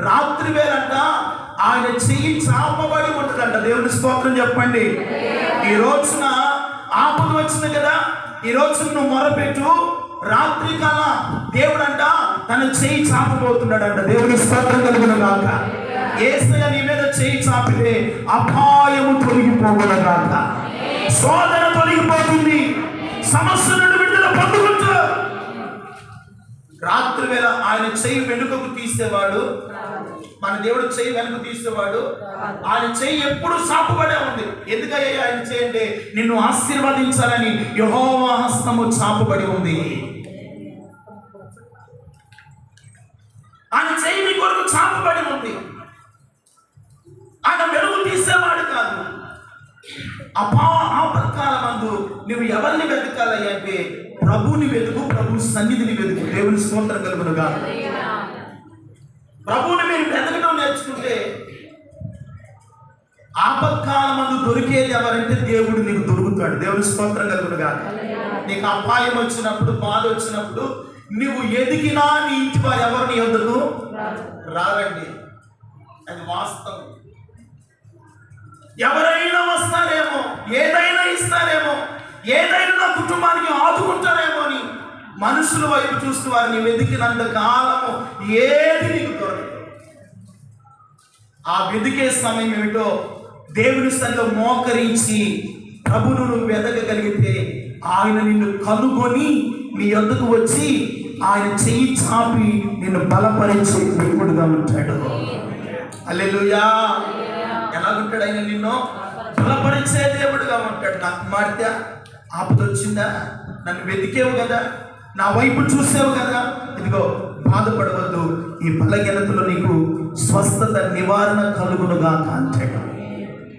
రాత్రి వేళంట ఆయన చెయ్యి చాపబడి ఉంటుందంట. దేవుని స్తోత్రం చెప్పండి. ఈ రోజున ఆపద వచ్చింది కదా, ఈ రోజు నువ్వు మొరపెట్టు, రాత్రి కాల దేవుడంట తన చెయ్యి చాపబోతున్నాడంట. దేవుని స్తోత్రం కలుగును గాక. యేసయ్య నీ మీద చెయ్యి చాపితే అపాయము తొలగిపోవును గాక, శోధన తొలగిపోతుంది, సమస్య నుండి విడుదల పొందుకుంటూ. రాత్రి వేళ ఆయన చెయ్యి వెనుకకు తీసేవాడు, మన దేవుడు చెయ్యి వెనుక తీసేవాడు. ఆయన చెయ్యి ఎప్పుడు చాపబడే ఉంది. ఎందుకయ్యా ఆయన చెయ్యి అంటే నిన్ను ఆశీర్వదించాలని యెహోవా హస్తము చాపబడి ఉంది. ఆయన చెయ్యి నీ కొరకు చాపబడి ఉంది. ఆయన వెలుగు తీసేవాడు కాదు. ఆపత్కాలమందు నువ్వు ఎవరిని వెతకాలయ్యా అంటే ప్రభువుని వెతుకు, ప్రభు సన్నిధిని వెతుకు. దేవుని స్తోత్రం కలుగును గాక. ప్రభువుని మీరు వెతకడం నేర్చుకుంటే ఆపత్కాలమందు దొరికేది ఎవరంటే దేవుడు నీకు దొరుకుతాడు. దేవుని స్తోత్రం కలుగును గాక. నీకు అపాయం వచ్చినప్పుడు, బాధ వచ్చినప్పుడు నువ్వు ఎదిగినా నీ ఇంటి వారు ఎవరు నీ వద్దకు రారండి. అది వాస్తవం. ఎవరైనా వస్తారేమో, ఏదైనా ఇస్తారేమో, ఏదైనా నా కుటుంబానికి ఆదుకుంటారేమో అని మనుషుల వైపు చూస్తూ వారిని వెతికినంత కాలము ఏది నీకు దొరకదు. ఆ వెతికే సమయం ఏమిటో దేవుని సన్నిధిలో మోకరించి ప్రభువును నువ్వు వెతకగలిగితే ఆయన నిన్ను కనుగొని నీ యొద్దకు వచ్చి ఆయన చెయ్యి చాపి నిన్ను బలపరిచే దేవుడుగా ఉంటాడు. హల్లెలూయా. ఎలాగుంటాడు ఆయన? నిన్ను బలపరిచే దేవుడుగా ఉంటాడు. నాకు మాడితే ఆపద వచ్చిందా, నన్ను వెతికేవు కదా, నా వైపు చూసావు కదా, ఇదిగో బాధపడవద్దు, ఈ బలహీనతలో నీకు స్వస్థత నివారణ కలుగునుగా అంటాడు.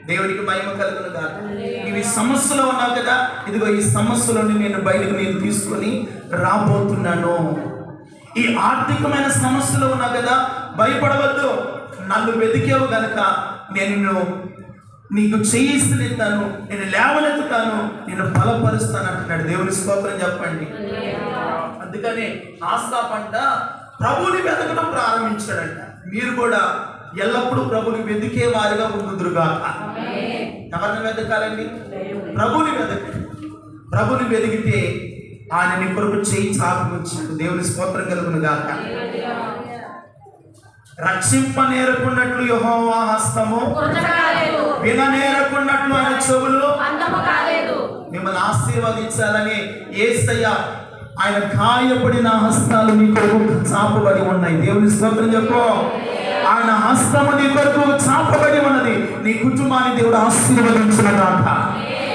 దేవునికి మహిమ కలుగునుగా. ఇవి సమస్యలో ఉన్నావు కదా, ఇదిగో ఈ సమస్యలోని నేను బయటకు నేను తీసుకొని రాబోతున్నాను. ఈ ఆర్థికమైన సమస్యలు ఉన్నా కదా, భయపడవద్దు. నన్ను వెతికేవు గనక నేను నీకు చేయిస్తాను, నేను లేవనెత్తుతాను, నేను బలపరుస్తాను అంటున్నాడు. దేవుని స్తోత్రం చెప్పండి. అందుకనే ఆసాపు అంట ప్రభువుని వెతకడం ప్రారంభించాడంట. మీరు కూడా ఎల్లప్పుడూ ప్రభుని వెతికే వారిగా ఉండుదురుగాక. ఎవరిని వెతకాలండి? ప్రభుని వెతకండి. ప్రభుని వెతికితే ఆయన నీ కొరకు చేయి చాపి వచ్చాడు. దేవుని స్తోత్రం కలుగును గాక. రక్షింప నేరకున్నట్లు యెహోవా హస్తము, విననేరకున్నట్లు ఆయన చెవులు మిమ్మల్ని ఆశీర్వదించాలని యేసయ్య ఆయన గాయపడిన హస్తాలు నీ కొరకు చాపబడి ఉన్నాయి. దేవుని స్తోత్రం చెప్పు. ఆయన హస్తము నీ కొరకు చాపబడి ఉన్నది. నీ కుటుంబాన్ని దేవుడు ఆశీర్వదించిన గాక.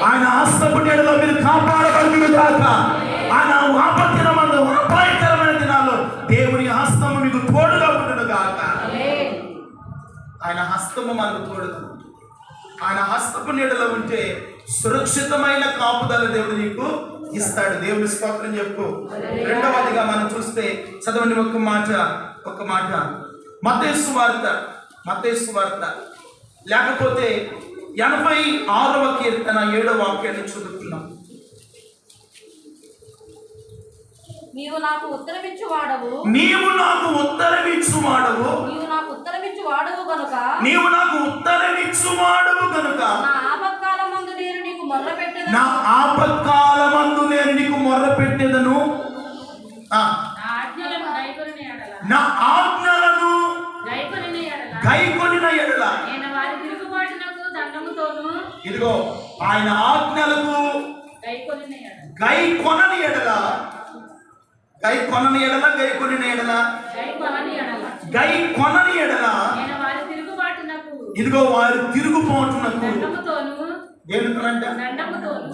ఆయన హస్తపు నీడలో మీరు కాపాడబడిన గాక. ఆయన ఆపత్తినమందు అపాయకరమైన దినాల్లో దేవుని హస్తము మీకు తోడుగా ఉండును గాక. ఆయన హస్తము మనకు తోడుగా, ఆయన హస్తపు నీడలో ఉంటే సురక్షితమైన కాపుదల దేవుడు నీకు ఇస్తాడు. దేవుని స్తోత్రం చెప్పు. రెండవదిగా మనం చూస్తే చదవండి ఒక మాట మత్తయి సువార్త లేకపోతే 86వ కీర్తన 7వ వాక్యాన్ని చదువుతున్నాం. నీవు నాకు ఉత్తరమిచ్చువాడవు నీవు నాకు ఉత్తరమిచ్చువాడవు గనుక నా ఆపత్కాలమందు నేను నీకు మొర్రపెట్టెదను. నా ఆజ్ఞలను గైకొనిన ఎడల ఇదిగో ఆయన ఆజ్ఞలకు గైకొనని ఎడల ఇదిగో వారి తిరుగుబాటునకు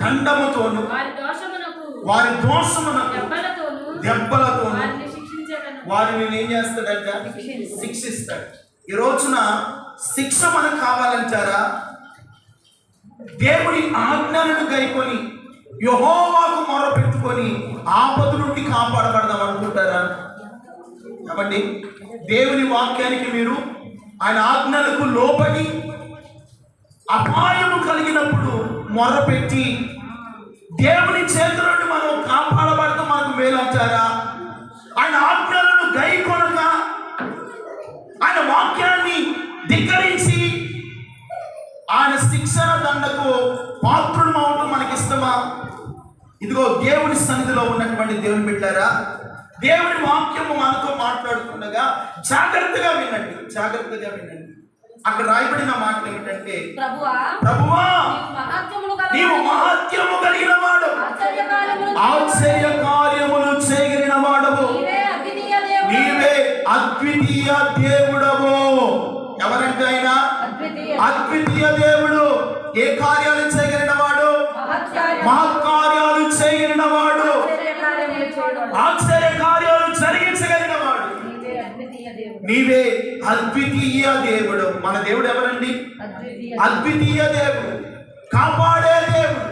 దండముతోను వారి దోషమునకు దెబ్బలతోను వారిని ఏం చేస్తాడంట? శిక్షిస్తాడు. ఈ రోజున శిక్ష మనకు కావాలంటారా? దేవుని ఆజ్ఞలను గైకొని యెహోవాకు మొరపెట్టుకొని ఆపద నుండి కాపాడబడదాం అనుకుంటారా? కాబట్టి దేవుని వాక్యానికి మీరు ఆయన ఆజ్ఞలకు లోబడి అపాయము కలిగినప్పుడు మొరపెట్టి దేవుని చేతుల నుండి మనం కాపాడబడతాం మనకు మేలంటారా? ఆయన ఆజ్ఞలను గైకొనక ఆయన వాక్యాన్ని ధిక్కరించి ఆయన శిక్షణ దండకు పాత్రులు అవడం మనకి ఇష్టమా? ఇదిగో దేవుని సన్నిధిలో ఉన్నటువంటి దేవుని బిడ్డారా, దేవుని వాక్యము మనతో మాట్లాడుతుండగా జాగ్రత్తగా వినండి. అక్కడ రాయబడిన మాటలు ఏమిటంటే, ప్రభువా నీవు మహత్యము కలిగిన వాడు, ఆశ్చర్య కార్యములు చేయగలిగిన వాడవు, నీవే అద్వితీయ దేవుడవు. ఎవరంటే ఆయన అద్వితీయ దేవుడు. ఏ కార్యాలు చేయగలిగిన వాడు? మహత్కార్యాలు చేయగలిగిన వాడు, ఆశ్చర్య కార్యాలు జరిగించగలిగిన వాడు. నీవే అద్వితీయ దేవుడు. మన దేవుడు ఎవరండి? అద్వితీయ దేవుడు, కాపాడే దేవుడు,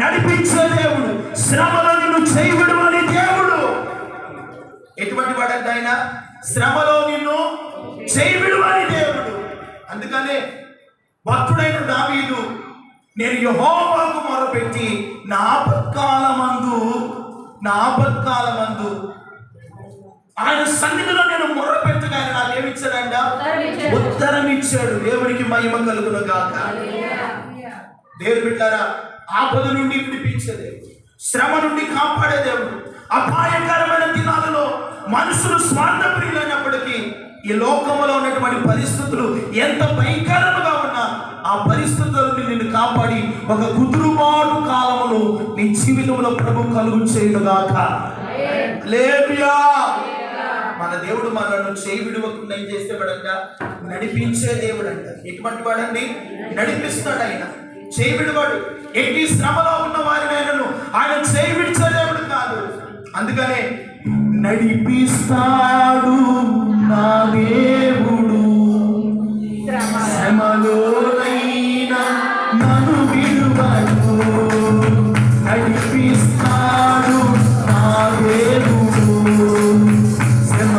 నడిపించే దేవుడు, శ్రమలో నిన్ను చేయబడమని దేవుడు. ఎటువంటి వాడంటే ఆయన? శ్రమలో నిన్ను చేయబడమని దేవుడు. అందుకనే భక్తుడైన దావీదు, నేను యెహోవాకు మొరపెట్టి నా ఆపత్కాలమందు ఆయన సన్నిధిలో నేను మొర్రపెట్టగా ఆయన నాకేమిచ్చాడంట? ఉత్తరం ఇచ్చాడు. దేవునికి మహిమ కలుగును గాక. దేవుడు బిడ్డారా, ఆపద నుండి విడిపించే దేవుడు, శ్రమ నుండి కాపాడే దేవుడు. అపాయకరమైన దినాలలో మనుషులు స్వార్థప్రియులైనప్పటికీ ఈ లోకంలో ఉన్నటువంటి పరిస్థితులు ఎంత భయంకరంగా ఉన్నా ఆ పరిస్థితుల నుండి నిన్ను కాపాడి ఒక కుదురుబాటు కాలమును నీ జీవితంలో ప్రభు కలుగు చేయుగాక. హల్లెలూయా. మన దేవుడు మనల్ని చేయి విడవకుండా ఏం చేసేవాడంట? నడిపించే దేవుడు అంట. ఎటువంటి వాడండి? నడిపిస్తాడు ఆయన. చేయి విడవాడు. ఎట్టి శ్రమలో ఉన్న వారినైనాను ఆయన చేయి విడిచే దేవుడు కాదు. అందుకనే నడిపిస్తాడు నా దేవుడు, శ్రమలోనైనా నన్ను విడువడు. నడిపిస్తాడు నా దేవుడు, శ్రమ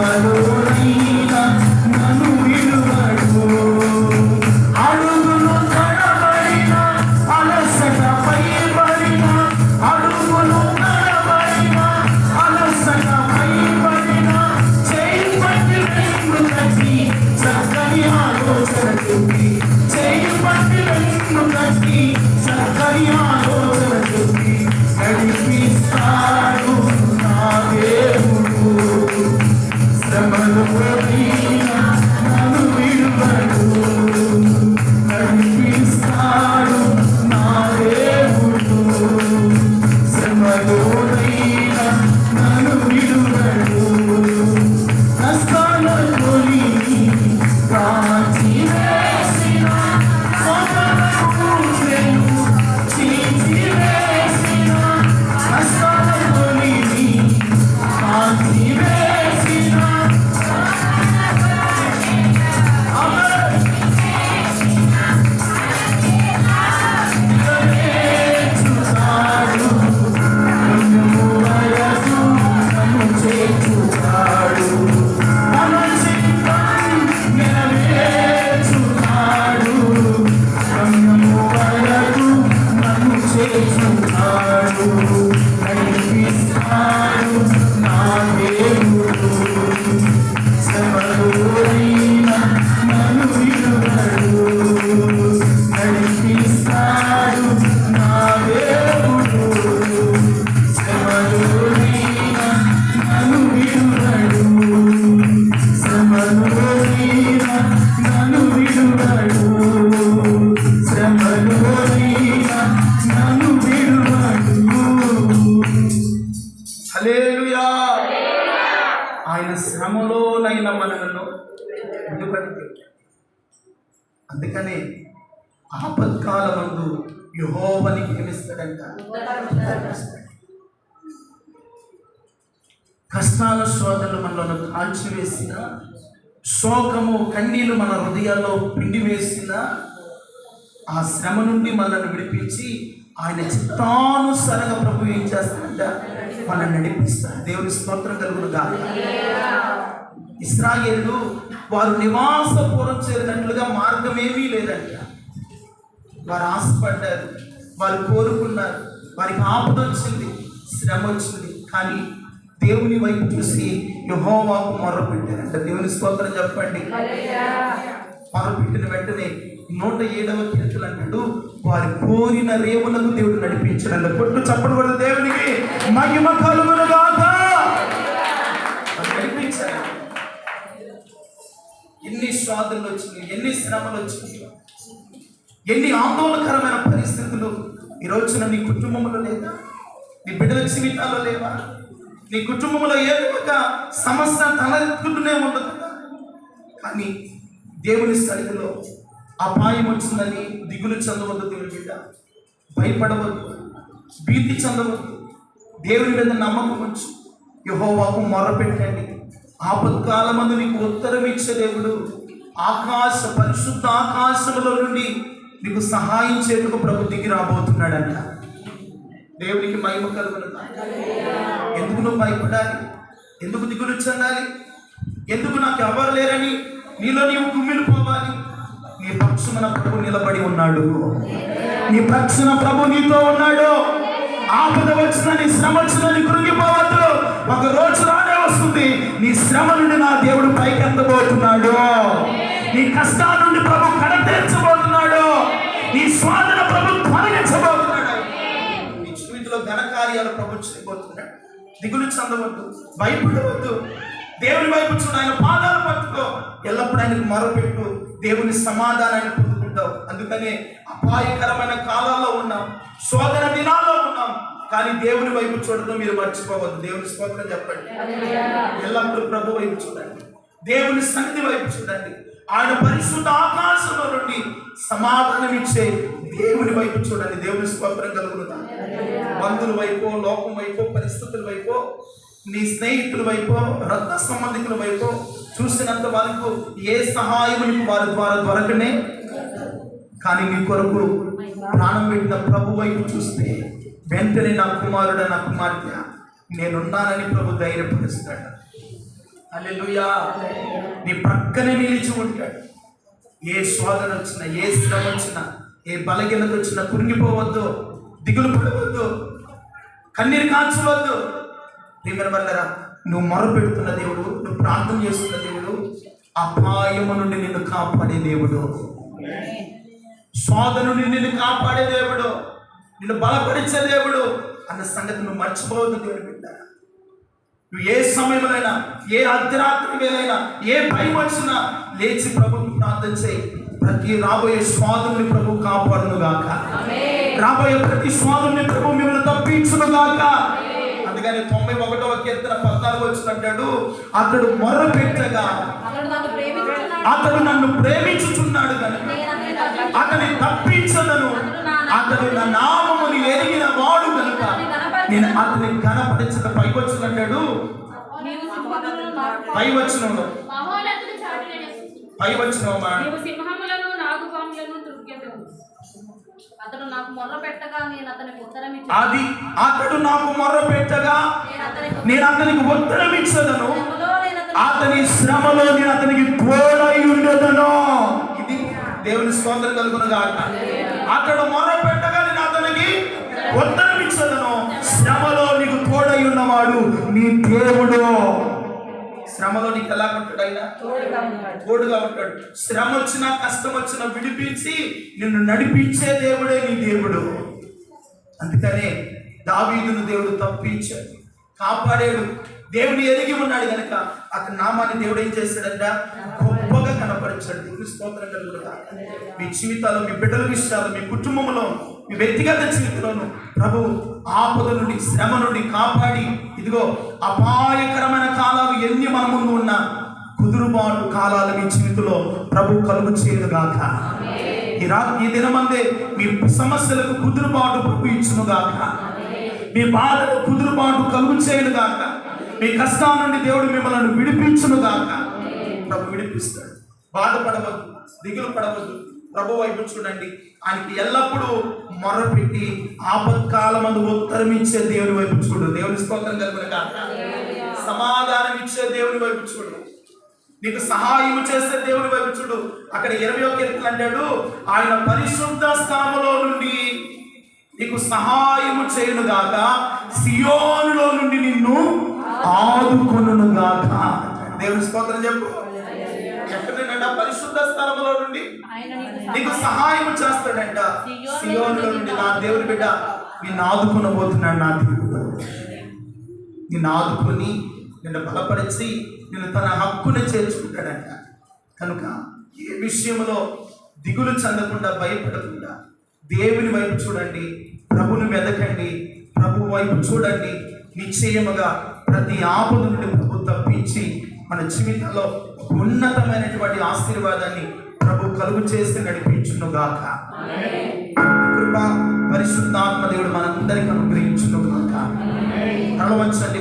చేస్తున్నాడు, నడిపిస్తాడు నా దేవుడు. శ్రమలోనైనా నన్ను విడువడు, నడిపిస్తాడు నా దేవుడు. శ్రమలోనైనా నన్ను విడువడు, శ్రమలోనైనా నన్ను విడువడు, శ్రమలోనైనా నన్ను విడువడు. హల్లెలూయా. ఆయన శ్రమలోనైనా మనలను విడువడు. అందుకనే ఆపత్కాలమందు యెహోవాని ఏమిస్తాడంట? కష్టాల శోధనలు మనలో కాల్చివేసిన, శోకము కన్నీళ్లు మన హృదయాల్లో పిండి వేసిన, ఆ శ్రమ నుండి మనల్ని విడిపించి ఆయన చిత్తానుసారంగా ప్రభు ఏం చేస్తాడంట? మనల్ని నడిపిస్తాడు. దేవుని స్తోత్రం కలుగును గాక. ఇశ్రాయేలు వారు నివాసపురం చేరినట్లుగా మార్గం ఏమీ లేదంట. వారు ఆశపడ్డారు, వారు కోరుకున్నారు, వారికి ఆపద వచ్చింది, శ్రమ వచ్చింది, కానీ దేవుని వైపు చూసి యెహోవాకు మొర్రపెట్టారంట. దేవుని స్తోత్రం చెప్పండి. మొర్రపెట్టిన వెంటనే 107వ కీర్తన అన్నాడు, వారి కోరిన రేవులకు దేవుడు నడిపించాడు. కొట్టు చప్పుడు కూడా దేవునికి మహిమ కలుగును గాక. నడిపించాడు. ఎన్ని శోధనలు వచ్చినాయి, ఎన్ని శ్రమలు వచ్చినాయి, ఎన్ని ఆందోళనకరమైన పరిస్థితులు ఈ రోజున నీ కుటుంబంలో లేదా, నీ బిడ్డల జీవితాల్లో లేవా? నీ కుటుంబంలో ఏదో ఒక సమస్య తలెత్తుకుంటూనే ఉండదు కదా. కానీ దేవుని సన్నిధిలో అపాయం వచ్చిందని దిగులు చెందవద్దు. దేవుని బిడ్డ భయపడవద్దు, భీతి చెందవద్దు. దేవుని మీద నమ్మకం ఉంచు, యెహోవాకు మొర్రపెట్టండి. ఆపత్కాలమందు నీకు ఉత్తరం ఇచ్చే దేవుడు పరిశుద్ధ ఆకాశములో నుండి నీకు సహాయం చేయుటకు ప్రభు దిగి రాబోతున్నాడంట. దేవునికి మహిమ కలుగును గాక. ఎందుకు నువ్వు భయపడాలి? ఎందుకు దిగులు చెందాలి? ఎందుకు నాకు ఎవరు లేరని నీలో నీవు కుమిలిపోవాలి? నీ పక్షమున ప్రభు నిలబడి ఉన్నాడు. నీ పక్షున ప్రభు నీతో ఉన్నాడు. ఆపద వచ్చిందని, శ్రమ వచ్చిందని కృంగిపోవద్దు. ఒక రోజు రానే వస్తుంది, నీ శ్రమ నుండి నా దేవుడు పైకెత్తబోతున్నాడు. నీ కష్టాల నుండి ప్రభు కడతీర్చబోతున్నాడు. నీ స్వాదన ప్రభు తొలగించబోతున్నాడు. నీ జీవితంలో ఘనకార్యాలు ప్రభు చేయబోతున్నాడు. దిగులు చెందవద్దు, భయపడవద్దు. దేవుని వైపు చూడు, ఆయన పాదాలు పట్టుకో. ఎల్లప్పుడూ ఆయనకు మొరపెట్టు, దేవుని సమాధానాన్ని పొందుకుంటావు. అందుకనే అపాయకరమైన కాలాల్లో ఉన్నాం, శోధన దినాల్లో ఉన్నాం, కానీ దేవుని వైపు చూడడం మీరు మర్చిపోవద్దు. దేవుని స్తోత్రం చెప్పండి. ఎల్లప్పుడూ ప్రభు వైపు చూడండి, దేవుని సన్నిధి వైపు చూడండి. ఆయన పరిశుద్ధ ఆకాశంలో నుండి సమాధానం ఇచ్చే దేవుని వైపు చూడండి. దేవుని స్తోత్రం కలుగును గాక. బంధువుల వైపు, లోకం వైపు, పరిస్థితుల వైపు, నీ స్నేహితుల వైపు, రక్త సంబంధికుల వైపు చూసినంత వరకు ఏ సహాయం నీకు వారి ద్వారా దొరకనే. కానీ నీ కొరకు ప్రాణం పెట్టిన ప్రభు వైపు చూస్తే వెంటనే నా కుమారుడు, నా కుమార్తె నేనున్నానని ప్రభు ధైర్యపరుస్తాడు. హల్లెలూయా. నీ ప్రక్కనే నిలిచి ఉంటాడు. ఏ శోధన వచ్చినా, ఏ శ్రమ వచ్చినా, ఏ బలహీనత వచ్చినా కురింగిపోవద్దు, దిగులు పడవద్దు, కన్నీరు కాల్చవద్దు. ప్రియమైన వాళ్ళరా, నువ్వు మొరపెడుతున్న దేవుడు, నువ్వు ప్రార్థన చేస్తున్న దేవుడు అపాయము నుండి నిన్ను కాపాడే దేవుడు, శోధన నుండి నిన్ను కాపాడే దేవుడు, నిన్ను బలపరిచే దేవుడు అన్న సంగతి నువ్వు మర్చిపోవద్దు. దేవుడు బిడ్డ, నువ్వు ఏ సమయంలోనైనా, ఏ అర్ధరాత్రి వేళైనా, ఏ భయం వచ్చినా లేచి ప్రభువుని ప్రార్థన చేయి. ప్రతి రాబోయే శోధనని ప్రభు కాపాడును గాక. రాబోయే ప్రతి శోధనని ప్రభు మిమ్మల్ని తప్పించును గాక. అందుకని 91వ కీర్తన 14 వచ్చినట్టాడు, అతడు మొర్ర పెట్టగా అతడు నన్ను ప్రేమించుచున్నాడు కనుక అతని తప్పించదను, అతడు నా నామముని ఎరిగిన వాడు కనుక నేను అతని ఘనపరిచిన. పైవచ్చినట్టాడు, పైవచ్చినప్పుడు అతడు నాకు మొర్ర పెట్టగా నేను అతనికి ఉత్తరం అది అతడు నాకు మొర్ర పెట్టగా నేను అతనికి ఉత్తరం ఇచ్చదను, అతని శ్రమలో నేను అతనికి తోడై ఉండదను. ఇది దేవుని స్తోత్రం కలుగును గాక. అతడు మొర్ర పెట్టగా నేను అతనికి ఉత్తరం ఇచ్చదను. శ్రమలో నీకు తోడై ఉన్నవాడు నీ దేవుడు. శ్రమలో నీకు ఎలా ఉంటాడు? ఆయన తోడుగా ఉంటాడు. శ్రమ వచ్చినా కష్టం వచ్చినా విడిపించి నిన్ను నడిపించే దేవుడే నీ దేవుడు. అందుకనే దావీదును దేవుడు తప్పించాడు, కాపాడాడు. దేవుని ఎరిగి ఉన్నాడు కనుక అతని నామాన్ని దేవుడు ఏం చేశాడంట? గొప్పగా కనపరిచాడు. దేవుని స్తోత్రం కలుగునుగా. మీ జీవితాల్లో, మీ బిడ్డల విషయాలు, మీ కుటుంబంలో, మీ వ్యక్తిగత జీవితంలోను ప్రభు ఆపద నుండి, శ్రమ నుండి కాపాడి, ఇదిగో అపాయకరమైన కాలాలు ఎన్ని మన ముందు ఉన్నా కుదురుబాటు కాలాలు మీ జీవితంలో ప్రభు కలుగు చేయనుగాక. ఈ దినమందే మీ సమస్యలకు కుదురుబాటు ప్రభు ఇచ్చునుగాక. మీ బాధకు కుదురుబాటు కలుగు చేయనుగాక. మీ కష్టాల నుండి దేవుడు మిమ్మల్ని విడిపించునుగాక. ప్రభు విడిపిస్తాడు. బాధపడవద్దు, దిగులు పడవద్దు. ప్రభు వైపు చూడండి. ఆయనకి ఎల్లప్పుడూ మొరపెట్టి ఆపత్కాలమందు ఉత్తరం ఇచ్చే దేవుని వైపు చూడు. దేవుని స్తోత్రం కలుగునుగాక. సమాధానం ఇచ్చే దేవుని వైపు చూడు. నీకు సహాయం చేసే దేవుని వైపు చూడు. అక్కడ 21 కీర్తన అంటాడు, ఆయన పరిశుద్ధ స్థలములో నుండి నీకు సహాయము చేయునుగాక, సియోనులో నుండి నిన్ను ఆదుకొనుగాక. దేవుని స్తోత్రం చెప్పు. ఎక్కడైనా పరిశుద్ధ స్థలములో నుండి నీకు సహాయం చేస్తాడంట. సియోనులో నుండి నా దేవుని బిడ్డ నిన్ను ఆదుకొనబోతున్నాడు. నా దేవుడు నిన్ను ఆదుకొని నిన్ను బలపరిచి నిన్ను తన హక్కును చేర్చుకుంటాడంట. కనుక ఏ విషయంలో దిగులు చెందకుండా, భయపడకుండా దేవుని వైపు చూడండి, ప్రభుని వెదకండి, ప్రభు వైపు చూడండి. నిశ్చయముగా ప్రతి ఆపద నుండి ప్రభు తప్పించి మన జీవితంలో ఉన్నతమైనటువంటి ఆశీర్వాదాన్ని ప్రభు కలుగు చేసి నడిపించునుగాక. కృప పరిశుద్ధాత్మ దేవుడు మనందరికీ అనుగ్రహించునుగాక. తల వంచండి.